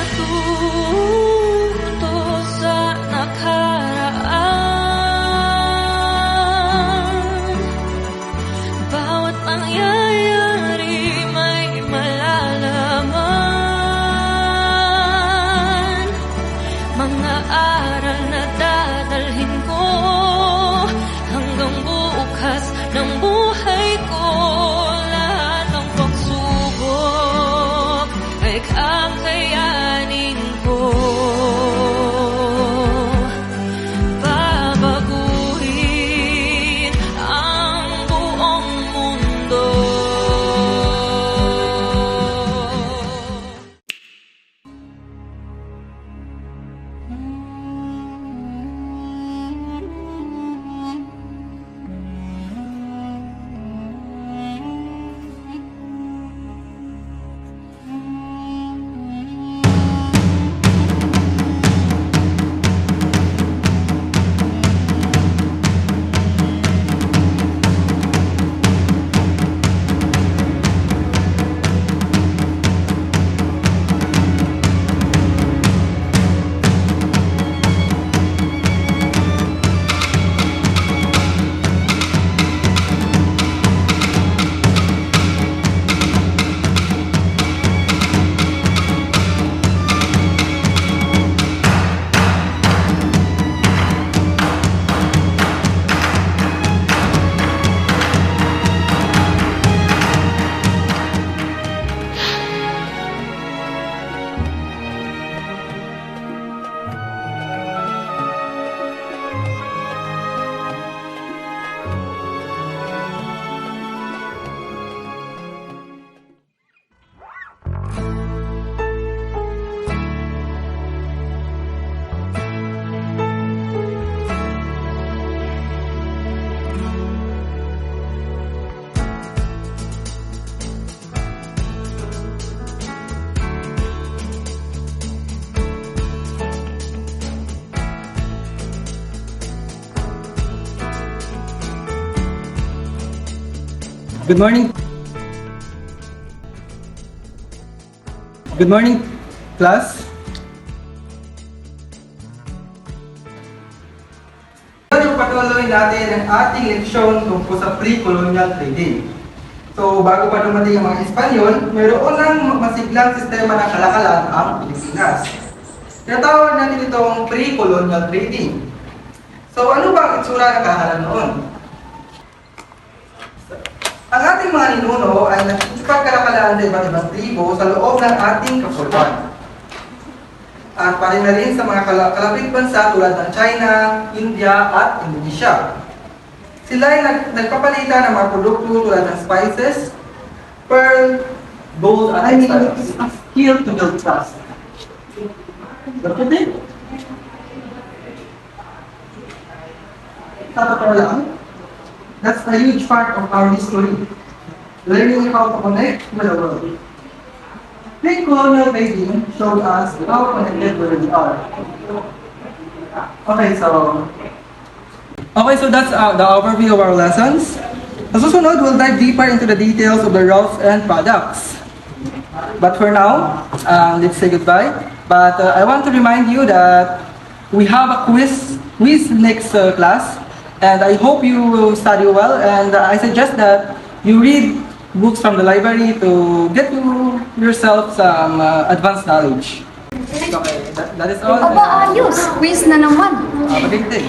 natuto sa nakaraan. Bawat pangyayari may malalaman. Mga aral na dadalhin ko hanggang bukas ng buhay ko. Lahat ng pagsubok ay kakayanin ko. Babaguhin ang buong mundo. Good morning. Good morning, class. Ngayon patuloy natin ang ating leksyon tungkol sa pre-colonial trading. So, bago pa dumating ang mga Espanyol, mayroon ng masiglang sistema ng kalakalan ang Pilipinas. Tinatawag natin itong pre-colonial trading. So, ano ba ang itsura ng kalakalan noon? Ang ating mga ninuno ay nakikipagkalakalaan sa iba't ibang tribo sa loob ng ating kapuluan. At pari na rin sa mga kalapit bansa tulad ng China, India at Indonesia. Sila ay nagpapalitan ng mga produkto tulad ng spices, pearl, gold at textiles. A skill to build trust. Look at it. Sa totoo lang, that's a huge part of our history. Learning how to connect with the world. Pre-colonial trading showed us how connected we really are. Okay, so that's the overview of our lessons. Sa susunod, we'll dive deeper into the details of the routes and products. But for now, let's say goodbye. But I want to remind you that we have a quiz next class. And I hope you will study well, and I suggest that you read books from the library to get to yourself some advanced knowledge. Okay, that is all. Aba, ayos! Quiz na naman! Have a good day.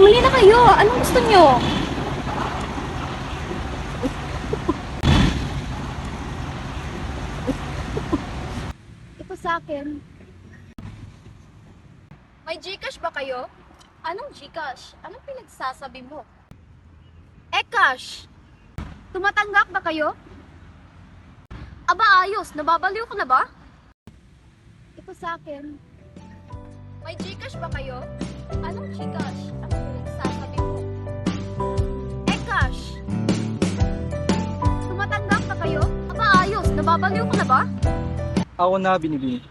bumili na kayo. Anong gusto nyo? Ito sa akin. May Gcash ba kayo? Anong Gcash? Anong pinagsasabi mo? Cash! Tumatanggap ba kayo? Aba ayos, nababaliw ka na ba? Ito sa akin. May Gcash ba kayo? Anong Gcash? Anong pinagsasabi mo? Cash! Tumatanggap ba kayo? Aba ayos, nababaliw ka na ba? Ako na binibini.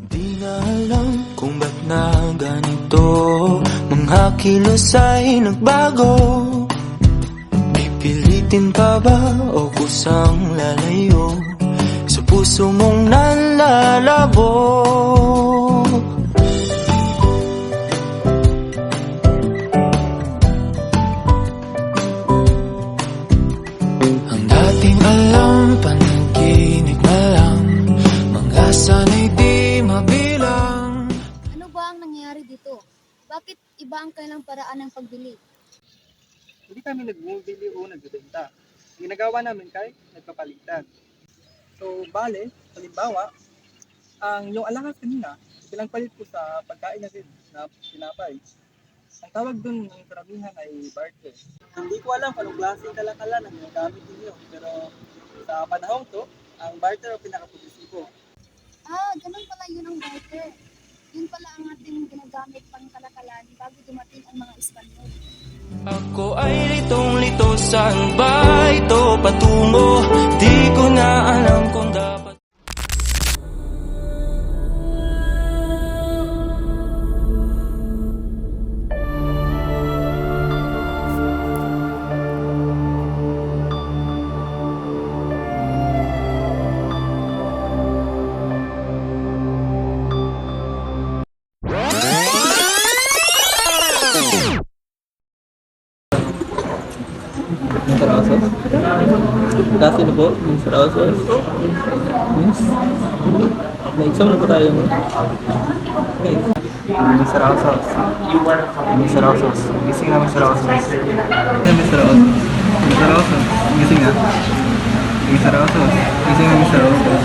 Di na alam kung ba't na ganito, mga kilos ay nagbago. Pipilitin pa ba o kusang lalayo sa puso mong nalalabo? Ang dating alam, panaginip na lang, mga sana'y di mabilang. Ano ba ang nangyayari dito? Bakit iba ang kailang paraan ng pagbili? Hindi kami nagbumibili o nagbebenta. Ang ginagawa namin kay nagpapalitan. So, bale, halimbawa, ang yung alahas kanina, bilang palit ko sa pagkain natin na tinapay. Ang tawag dun ng karamihan ay barter. Hindi ko alam kung anong klaseng kalakalan ang ginagamit ninyo, pero sa panahon to, ang barter ang pinaka-positibo. Ganun pala yun ang barter. Yun pala ang ating ginagamit pang kalakalan bago dumating ang mga Espanyol. Ako ay litong-lito, saan ba ito patungo? Di ko na alam kung dapat. Yung sarausos? Kasi na po, yung sarausos. Yes. May exam na po tayo. Okay. Yung sarausos. Yung sarausos. Gising na yung sarausos. Yung sarausos. Yung sarausos. Gising na. Yung sarausos. Gising na yung sarausos.